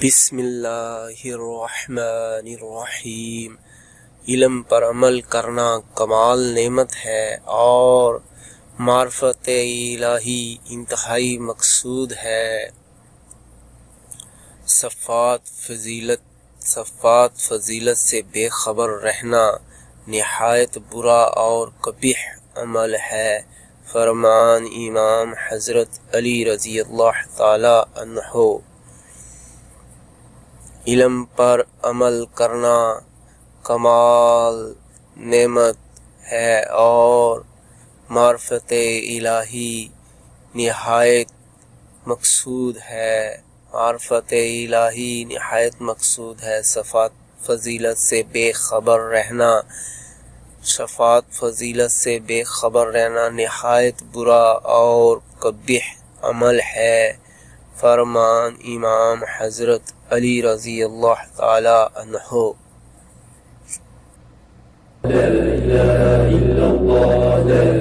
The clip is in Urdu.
بسم اللہ الرحمن الرحیم۔ علم پر عمل کرنا کمال نعمت ہے اور معرفت الہی انتہائی مقصود ہے۔ صفات فضیلت سے بے خبر رہنا نہایت برا اور قبیح عمل ہے۔ فرمان امام حضرت علی رضی اللہ تعالی عنہ۔ علم پر عمل کرنا کمال نعمت ہے اور معرفت الہی نہایت مقصود ہے۔ معرفت الہی نہایت مقصود ہے۔ صفات فضیلت سے بے خبر رہنا نہایت برا اور قبیح عمل ہے۔ فرمان امام حضرت علی رضی اللہ تعالی عنہ۔ لا إله إلا الله لا